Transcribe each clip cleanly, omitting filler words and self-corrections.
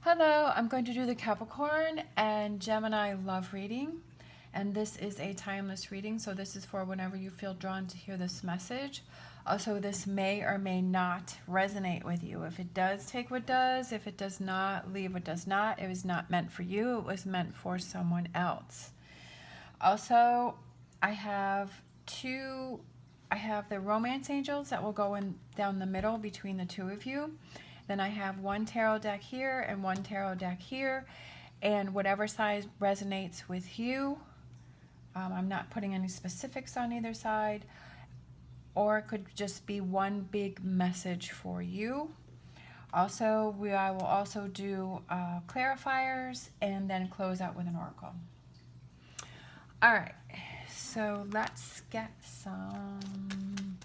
Hello, I'm going to do the Capricorn and Gemini love reading. And this is a timeless reading, so this is for whenever you feel drawn to hear this message. Also, this may or may not resonate with you. If it does, take what does. If it does not, leave what does not. It was not meant for you. It was meant for someone else. Also, I have the romance angels that will go in down the middle between the two of you. Then I have one tarot deck here and one tarot deck here, and whatever size resonates with you. I'm not putting any specifics on either side, or it could just be one big message for you. Also, I will also do clarifiers and then close out with an oracle. All right, so let's get some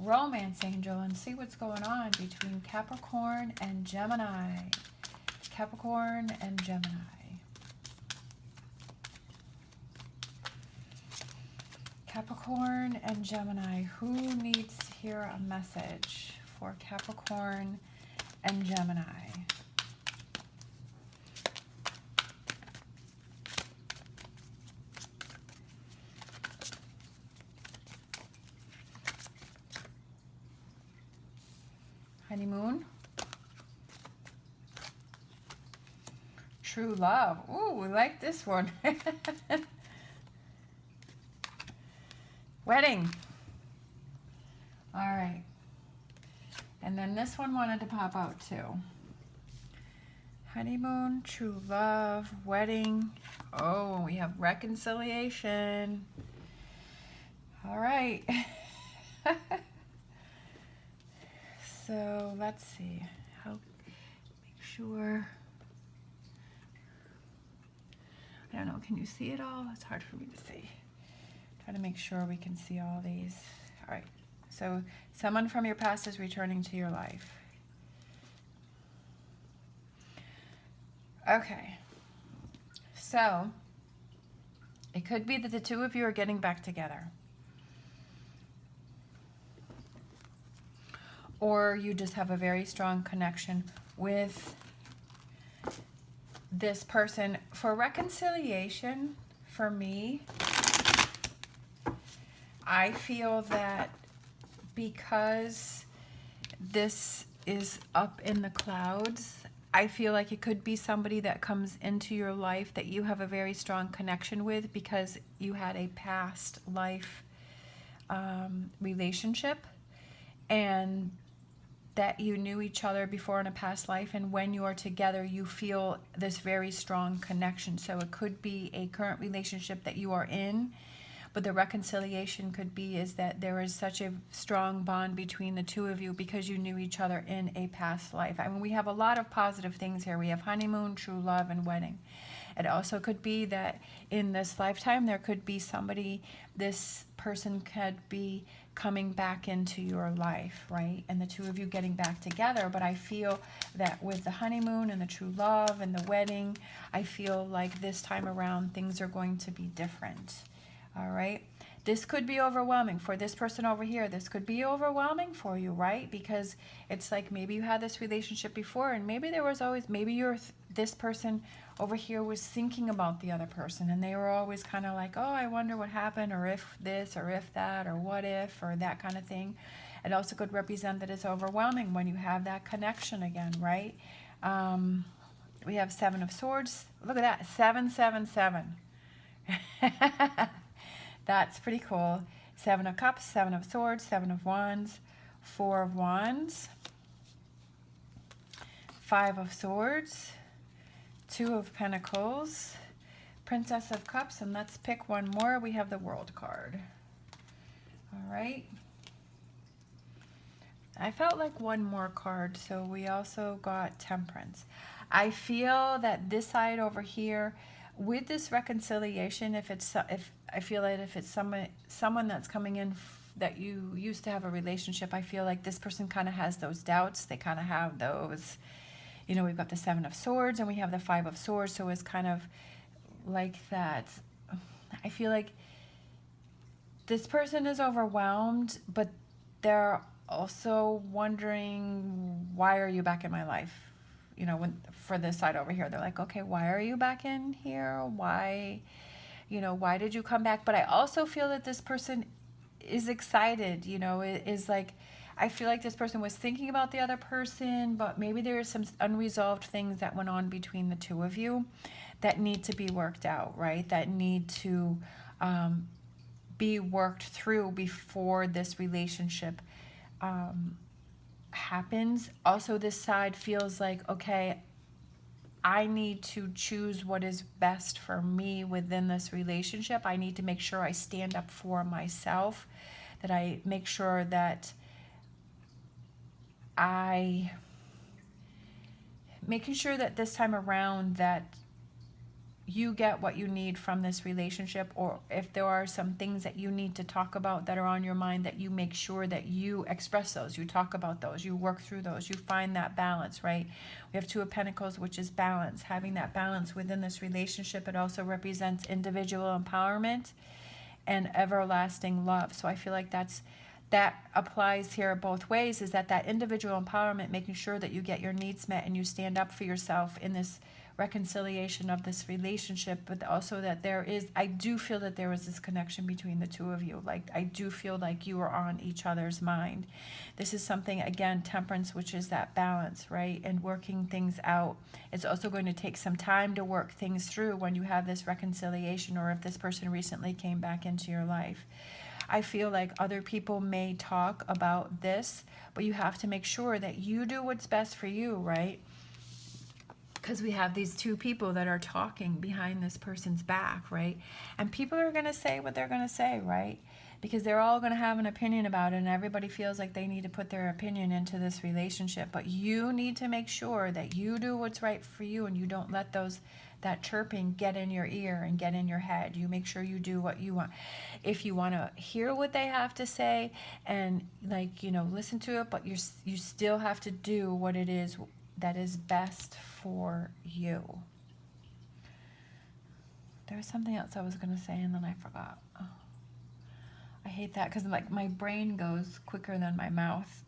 romance angel and see what's going on between Capricorn and Gemini. Capricorn and Gemini. Capricorn and Gemini. Who needs to hear a message for Capricorn and Gemini? Honeymoon. True love. Ooh, we like this one. Wedding. All right. And then this one wanted to pop out too. Honeymoon, true love, wedding. Oh, we have reconciliation. All right. So let's see. Make sure. I don't know. Can you see it all? It's hard for me to see. Try to make sure we can see all these. All right. So someone from your past is returning to your life. Okay. So it could be that the two of you are getting back together. Or you just have a very strong connection with this person. For reconciliation, for me, I feel that because this is up in the clouds, I feel like it could be somebody that comes into your life that you have a very strong connection with because you had a past life relationship, and that you knew each other before in a past life, and when you are together you feel this very strong connection. So it could be a current relationship that you are in, but the reconciliation could be is that there is such a strong bond between the two of you because you knew each other in a past life. I mean, we have a lot of positive things here. We have honeymoon, true love, and wedding. It also could be that in this lifetime there could be somebody, this person could be coming back into your life, right? And the two of you getting back together. But I feel that with the honeymoon and the true love and the wedding, I feel like this time around things are going to be different. All right? This could be overwhelming for this person over here. This could be overwhelming for you, right? Because it's like maybe you had this relationship before, and maybe there was always, maybe this person over here was thinking about the other person, and they were always kind of like, oh, I wonder what happened, or if this, or if that, or what if, or that kind of thing. It also could represent that it's overwhelming when you have that connection again, right? We have Seven of Swords. Look at that, 777. That's pretty cool. Seven of Cups, Seven of Swords, Seven of Wands, Four of Wands, Five of Swords, Two of Pentacles, Princess of Cups, and let's pick one more. We have the World card. All right. I felt like one more card, so we also got Temperance. I feel that this side over here, with this reconciliation, if I feel that if it's someone that's coming in that you used to have a relationship, I feel like this person kind of has those doubts. They kind of have those, you know, we've got the Seven of Swords and we have the Five of Swords, so it's kind of like that. I feel like this person is overwhelmed, but they're also wondering, why are you back in my life? you know, when for this side over here, they're like, okay, why are you back in here? Why, you know, why did you come back? But I also feel that this person is excited, you know, is like, I feel like this person was thinking about the other person, but maybe there are some unresolved things that went on between the two of you that need to be worked out, right? That need to be worked through before this relationship happens. Also, this side feels like, okay, I need to choose what is best for me within this relationship. I need to make sure I stand up for myself, that I make sure that making sure that this time around that you get what you need from this relationship, or if there are some things that you need to talk about that are on your mind, that you make sure that you express those, you talk about those, you work through those, you find that balance, right? We have Two of Pentacles, which is balance. Having that balance within this relationship, it also represents individual empowerment and everlasting love. So I feel like that applies here both ways, is that individual empowerment, making sure that you get your needs met and you stand up for yourself in this reconciliation of this relationship, but also that I do feel that there was this connection between the two of you. Like, I do feel like you are on each other's mind. This is something, again, temperance, which is that balance, right? And working things out. It's also going to take some time to work things through when you have this reconciliation, or if this person recently came back into your life. I feel like other people may talk about this, but you have to make sure that you do what's best for you, right? Because we have these two people that are talking behind this person's back, right? And people are going to say what they're going to say, right? Because they're all going to have an opinion about it, and everybody feels like they need to put their opinion into this relationship. But you need to make sure that you do what's right for you, and you don't let that chirping get in your ear and get in your head. You make sure you do what you want. If you want to hear what they have to say and, like, you know, listen to it, but you still have to do what it is that is best for you. There was something else I was going to say and then I forgot. Oh, I hate that, because like my brain goes quicker than my mouth.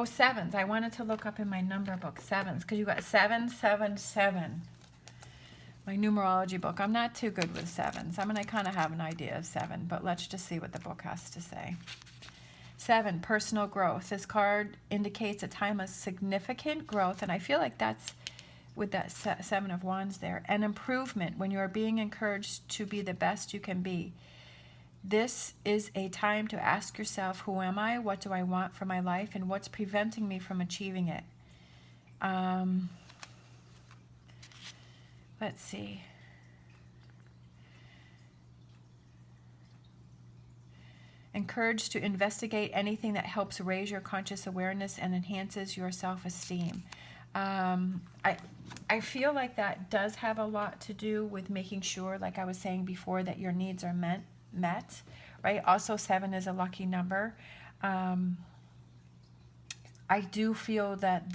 Sevens. I wanted to look up in my number book, sevens, because you got 777. My numerology book. I'm not too good with sevens. I mean, I kind of have an idea of seven, but let's just see what the book has to say. 7, personal growth. This card indicates a time of significant growth, and I feel like that's with that 7 of Wands there. An improvement, when you are being encouraged to be the best you can be. This is a time to ask yourself, who am I? What do I want for my life? And what's preventing me from achieving it? Let's see. Encouraged to investigate anything that helps raise your conscious awareness and enhances your self-esteem. I feel like that does have a lot to do with making sure, like I was saying before, that your needs are met, right? Also, 7 is a lucky number. I do feel that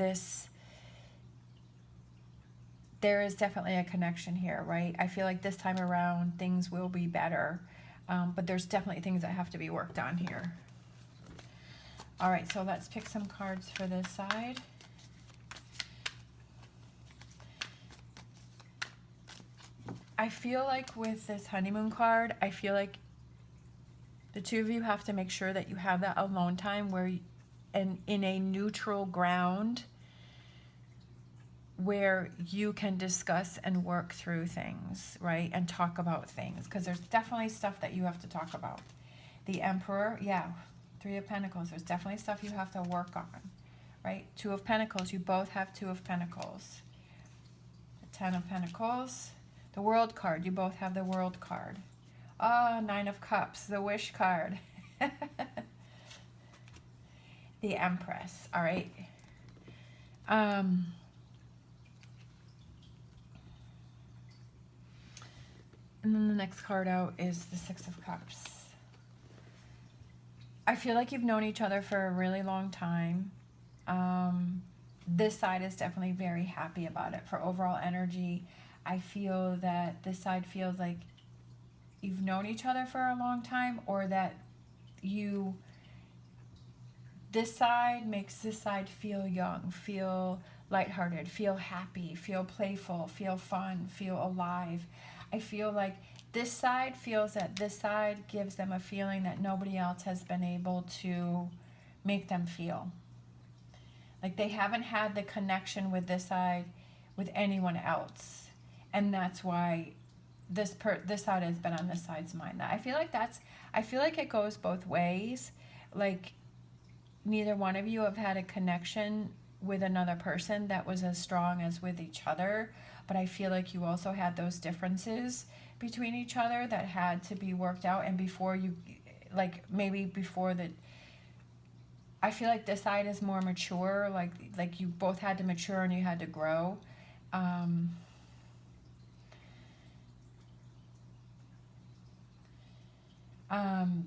there is definitely a connection here, right? I feel like this time around things will be better. But there's definitely things that have to be worked on here. All right, so let's pick some cards for this side. I feel like with this honeymoon card, I feel like the two of you have to make sure that you have that alone time in a neutral ground where you can discuss and work through things, right? And talk about things, because there's definitely stuff that you have to talk about. The Emperor, yeah, 3 of Pentacles, there's definitely stuff you have to work on, right? 2 of Pentacles, you both have 2 of Pentacles. The 10 of Pentacles, the World card, you both have the World card. 9 of Cups, the Wish card. The Empress, all right? And then the next card out is the 6 of Cups. I feel like you've known each other for a really long time. This side is definitely very happy about it. For overall energy, I feel that this side feels like you've known each other for a long time, or that this side makes this side feel young, feel lighthearted, feel happy, feel playful, feel fun, feel alive. I feel like this side feels that this side gives them a feeling that nobody else has been able to make them feel. Like they haven't had the connection with this side with anyone else. And that's why this side has been on this side's mind. I feel like it goes both ways. Like neither one of you have had a connection with another person that was as strong as with each other, but I feel like you also had those differences between each other that had to be worked out. And before you, like maybe before the, I feel like this side is more mature, like you both had to mature and you had to grow.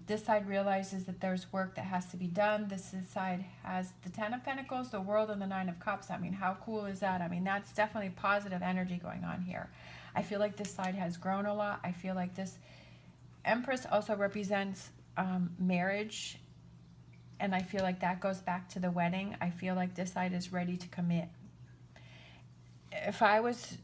This side realizes that there's work that has to be done. This side has the Ten of Pentacles, the World, and the Nine of Cups. I mean, how cool is that? I mean, that's definitely positive energy going on here. I feel like this side has grown a lot. I feel like this Empress also represents marriage, and I feel like that goes back to the wedding. I feel like this side is ready to commit. If I was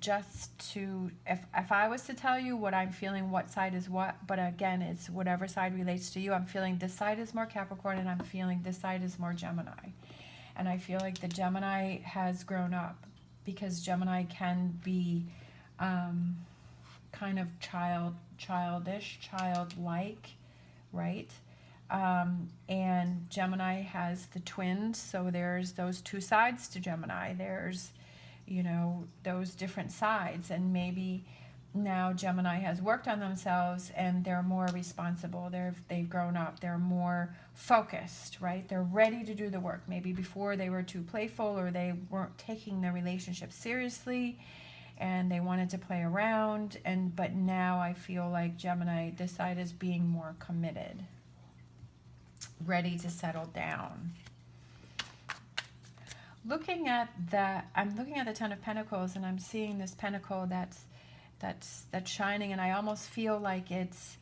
if I was to tell you what I'm feeling, what side is what, but again, it's whatever side relates to you. I'm feeling this side is more Capricorn, and I'm feeling this side is more Gemini. And I feel like the Gemini has grown up, because Gemini can be kind of childish, childlike, right? And Gemini has the twins, so there's those two sides to Gemini. There's, you know, those different sides, and maybe now Gemini has worked on themselves and they're more responsible. They've grown up. They're more focused, right? They're ready to do the work. Maybe before they were too playful, or they weren't taking their relationship seriously and they wanted to play around. But now I feel like Gemini, this side, is being more committed, ready to settle down. Looking at that, I'm looking at the Ten of Pentacles, and I'm seeing this pentacle that's shining, and I almost feel like it's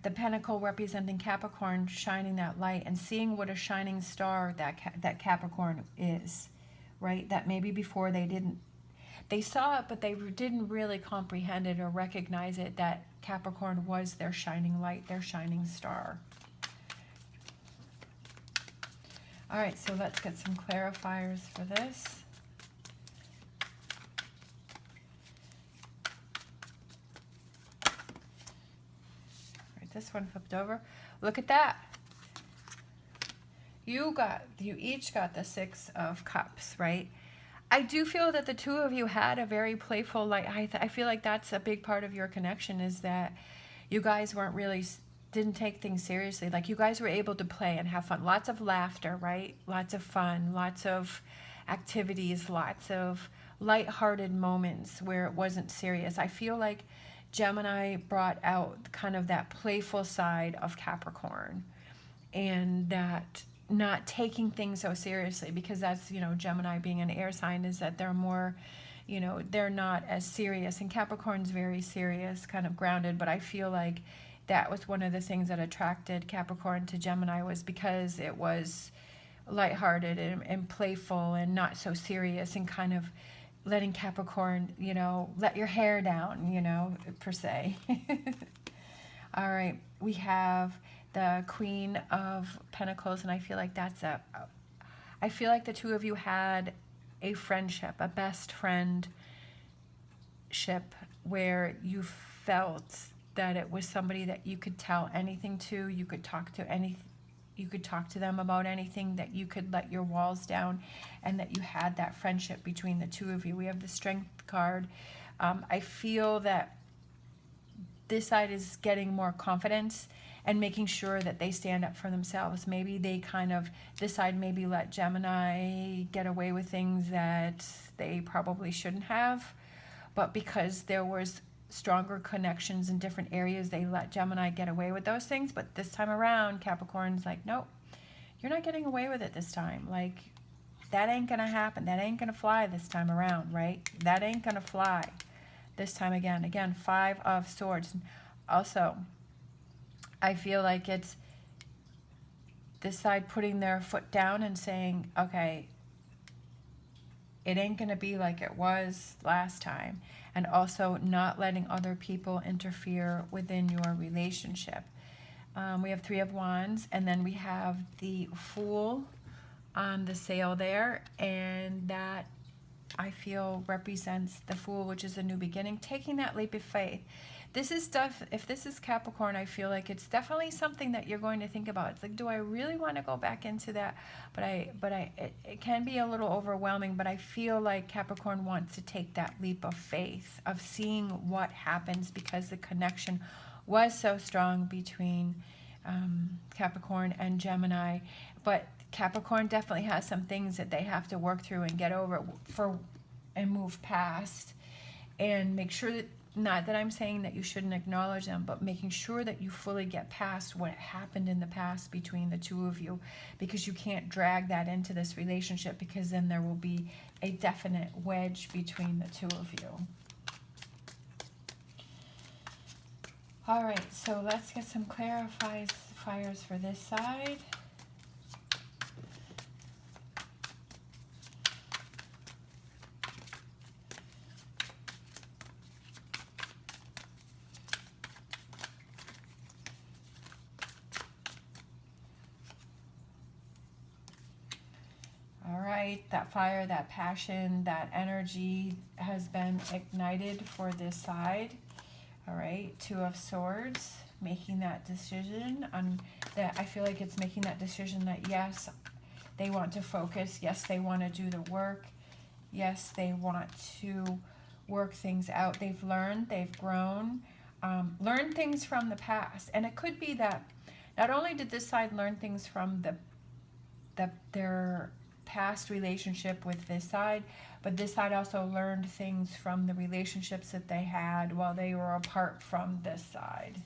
the pentacle representing Capricorn shining that light, and seeing what a shining star that Capricorn is, right? That maybe before they saw it, but they didn't really comprehend it or recognize it, that Capricorn was their shining light, their shining star. All right, so let's get some clarifiers for this. All right, this one flipped over. Look at that. You each got the Six of Cups, right? I do feel that the two of you had a very playful, like, I feel like that's a big part of your connection, is that you guys didn't take things seriously. Like, you guys were able to play and have fun. Lots of laughter, right? Lots of fun, lots of activities, lots of lighthearted moments where it wasn't serious. I feel like Gemini brought out kind of that playful side of Capricorn, and that not taking things so seriously, because that's, you know, Gemini being an air sign, is that they're more, you know, they're not as serious, and Capricorn's very serious, kind of grounded. But I feel like that was one of the things that attracted Capricorn to Gemini, was because it was lighthearted and playful and not so serious, and kind of letting Capricorn, you know, let your hair down, you know, per se. All right, we have the Queen of Pentacles, and I feel like I feel like the two of you had a friendship, a best friendship, where you felt that it was somebody that you could tell anything to, you could talk to them about anything, that you could let your walls down, and that you had that friendship between the two of you. We have the Strength card. I feel that this side is getting more confidence and making sure that they stand up for themselves. Maybe this side maybe let Gemini get away with things that they probably shouldn't have, but because there was stronger connections in different areas, they let Gemini get away with those things. But this time around, Capricorn's like, nope, you're not getting away with it this time. Like, that ain't gonna happen. That ain't gonna fly this time around, right? That ain't gonna fly this time again. Again, Five of Swords. Also, I feel like it's this side putting their foot down and saying, okay, it ain't going to be like it was last time. And also not letting other people interfere within your relationship. We have Three of Wands, and then we have the Fool on the sail there, and that I feel represents the Fool, which is a new beginning, taking that leap of faith. This is stuff, if this is Capricorn, I feel like it's definitely something that you're going to think about. It's like, do I really want to go back into that? But it can be a little overwhelming, but I feel like Capricorn wants to take that leap of faith, of seeing what happens, because the connection was so strong between Capricorn and Gemini. But Capricorn definitely has some things that they have to work through and get over and move past, and make sure that, not that I'm saying that you shouldn't acknowledge them, but making sure that you fully get past what happened in the past between the two of you, because you can't drag that into this relationship, because then there will be a definite wedge between the two of you. All right, so let's get some clarifiers for this side. That fire, that passion, that energy has been ignited for this side. All right, Two of Swords, making that decision on that. I feel like it's making that decision that yes, they want to focus. Yes, they want to do the work. Yes, they want to work things out. They've learned, they've grown, learned things from the past. And it could be that not only did this side learn things from their past relationship with this side, but this side also learned things from the relationships that they had while they were apart from this side.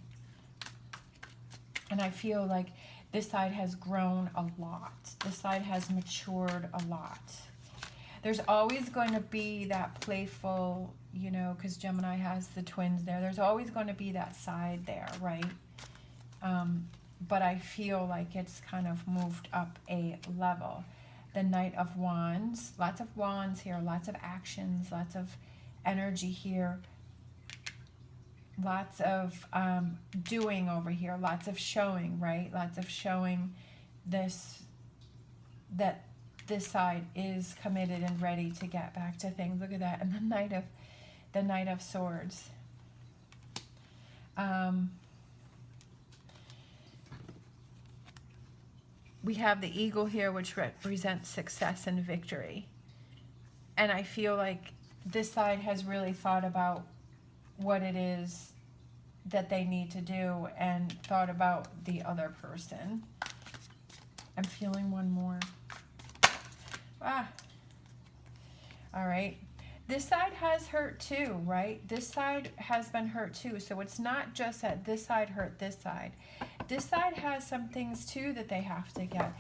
And I feel like this side has grown a lot. This side has matured a lot. There's always going to be that playful, you know, because Gemini has the twins there. There's always going to be that side there, right? But I feel like it's kind of moved up a level. The Knight of Wands, lots of wands here, lots of actions, lots of energy here, lots of doing over here, lots of showing, right? Lots of showing this, that this side is committed and ready to get back to things. Look at that. And the Knight of Swords. We have the eagle here, which represents success and victory. And I feel like this side has really thought about what it is that they need to do and thought about the other person. I'm feeling one more. All right. This side has hurt too, right? This side has been hurt too. So it's not just that this side hurt this side. This side has some things too that they have to get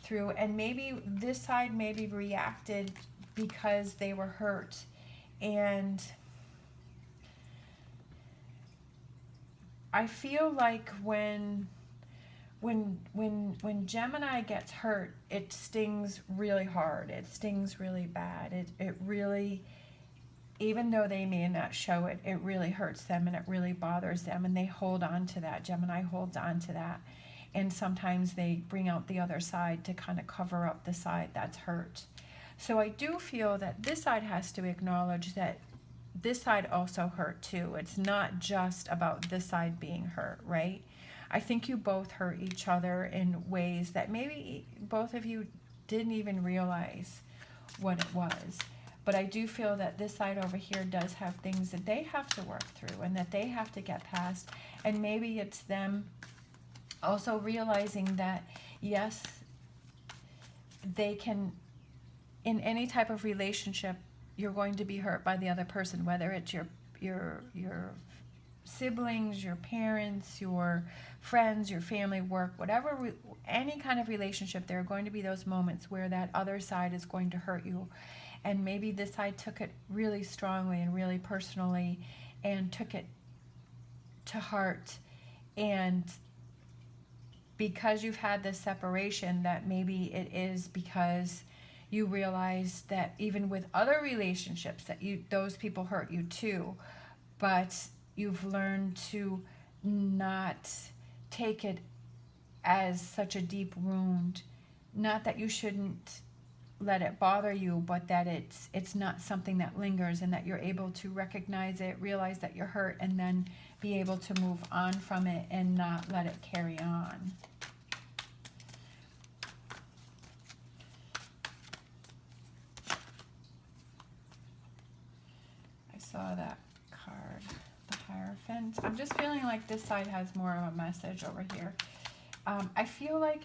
through, and maybe this side maybe reacted because they were hurt. And I feel like when Gemini gets hurt, it stings really hard. It stings really bad. It really, even though they may not show it, it really hurts them and it really bothers them, and they hold on to that. Gemini holds on to that, and sometimes they bring out the other side to kind of cover up the side that's hurt. So I do feel that this side has to acknowledge that this side also hurt too. It's not just about this side being hurt, right? I think you both hurt each other in ways that maybe both of you didn't even realize what it was. But I do feel that this side over here does have things that they have to work through and that they have to get past. And maybe it's them also realizing that, yes, they can, in any type of relationship, you're going to be hurt by the other person, whether it's your siblings, your parents, your friends, your family, work, whatever, any kind of relationship, there are going to be those moments where that other side is going to hurt you. And maybe this side took it really strongly and really personally and took it to heart and because you've had this separation, that maybe it is because you realize that even with other relationships that those people hurt you too, but you've learned to not take it as such a deep wound. Not that you shouldn't let it bother you, but that it's not something that lingers, and that you're able to recognize it, realize that you're hurt, and then be able to move on from it and not let it carry on. I saw that card, the Hierophant. I'm just feeling like this side has more of a message over here. I feel like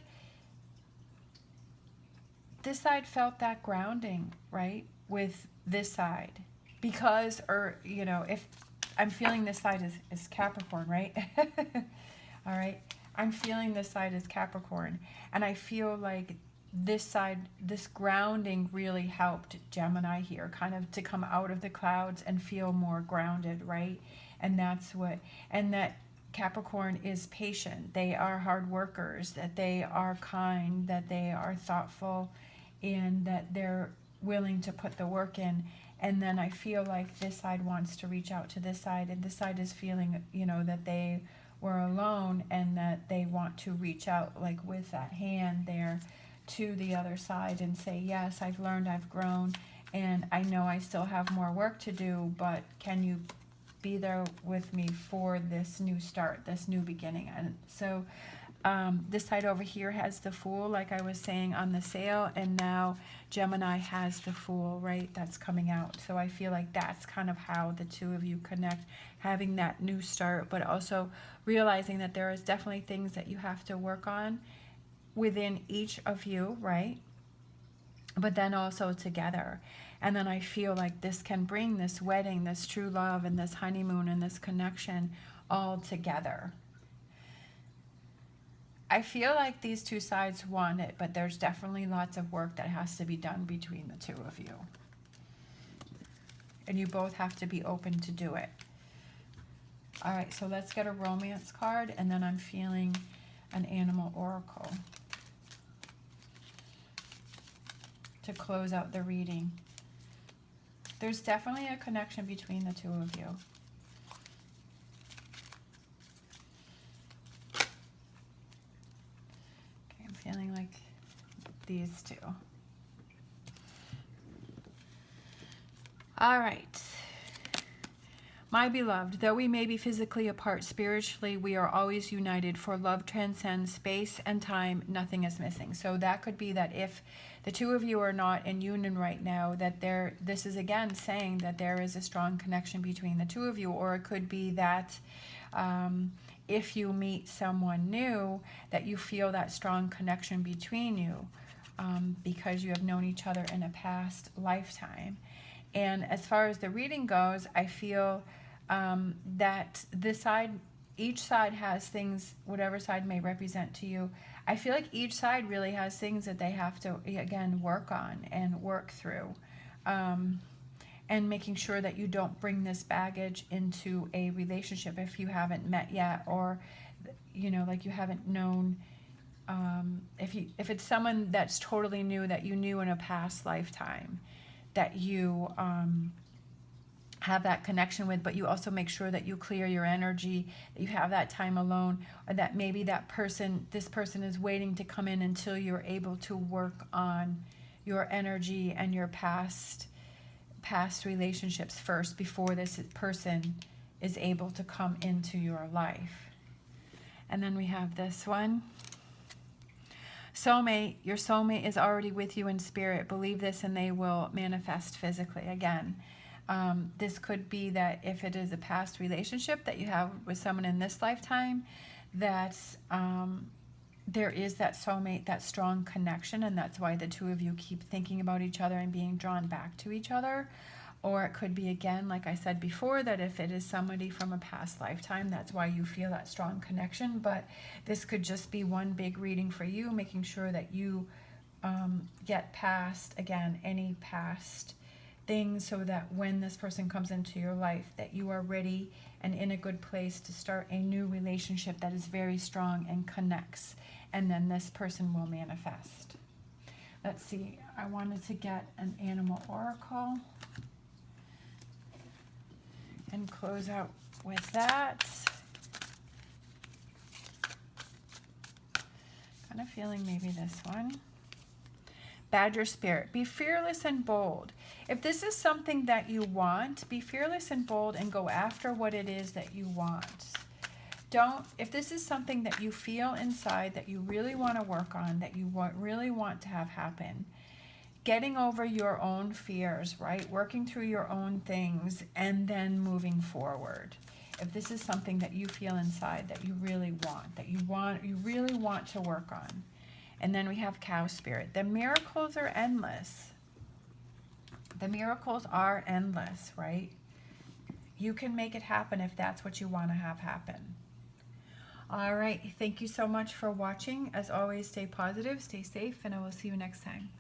this side felt that grounding, right, with this side. Because, or, you know, if I'm feeling this side is Capricorn, right? All right. I'm feeling this side is Capricorn. And I feel like this side, this grounding really helped Gemini here, kind of to come out of the clouds and feel more grounded, right? And that's what, and that Capricorn is patient. They are hard workers, that they are kind, that they are thoughtful, and that they're willing to put the work in. And then I feel like this side wants to reach out to this side, and this side is feeling, you know, that they were alone, and that they want to reach out, like with that hand there, to the other side and say, yes, I've learned, I've grown, and I know I still have more work to do, but can you be there with me for this new start, this new beginning? And so this side over here has the Fool, like I was saying, on the sale, and now Gemini has the Fool, right? That's coming out. So I feel like that's kind of how the two of you connect, having that new start, but also realizing that there is definitely things that you have to work on within each of you, right? But then also together. And then I feel like this can bring this wedding, this true love, and this honeymoon, and this connection all together. I feel like these two sides want it, but there's definitely lots of work that has to be done between the two of you. And you both have to be open to do it. All right, so let's get a romance card, and then I'm feeling an animal oracle to close out the reading. There's definitely a connection between the two of you. Okay, I'm feeling like these two. All right. My beloved, though we may be physically apart, spiritually we are always united, for love transcends space and time. Nothing is missing. So that could be that if the two of you are not in union right now, that this is again saying that there is a strong connection between the two of you. Or it could be that if you meet someone new, that you feel that strong connection between you because you have known each other in a past lifetime. And as far as the reading goes, I feel that this side, each side has things, whatever side may represent to you. I feel like each side really has things that they have to, again, work on and work through. And making sure that you don't bring this baggage into a relationship if you haven't met yet, or, you know, like you haven't known, if it's someone that's totally new that you knew in a past lifetime, that you have that connection with, but you also make sure that you clear your energy, that you have that time alone, or that maybe this person is waiting to come in until you're able to work on your energy and your past relationships first before this person is able to come into your life. And then we have this one. Soulmate, your soulmate is already with you in spirit. Believe this and they will manifest physically. Again, this could be that if it is a past relationship that you have with someone in this lifetime, that there is that soulmate, that strong connection, and that's why the two of you keep thinking about each other and being drawn back to each other. Or it could be, again, like I said before, that if it is somebody from a past lifetime, that's why you feel that strong connection. But this could just be one big reading for you, making sure that you get past, again, any past things, so that when this person comes into your life, that you are ready and in a good place to start a new relationship that is very strong and connects and then this person will manifest. Let's see, I wanted to get an animal oracle and close out with that. Kind of feeling maybe this one. Badger spirit, be fearless and bold. If this is something that you want, be fearless and bold and go after what it is that you want. If this is something that you feel inside that you really want to work on, that you really want to have happen, getting over your own fears, right? Working through your own things and then moving forward. If this is something that you feel inside that you really want, you really want to work on. And then we have cow spirit. The miracles are endless. The miracles are endless, right? You can make it happen if that's what you want to have happen. All right. Thank you so much for watching. As always, stay positive, stay safe, and I will see you next time.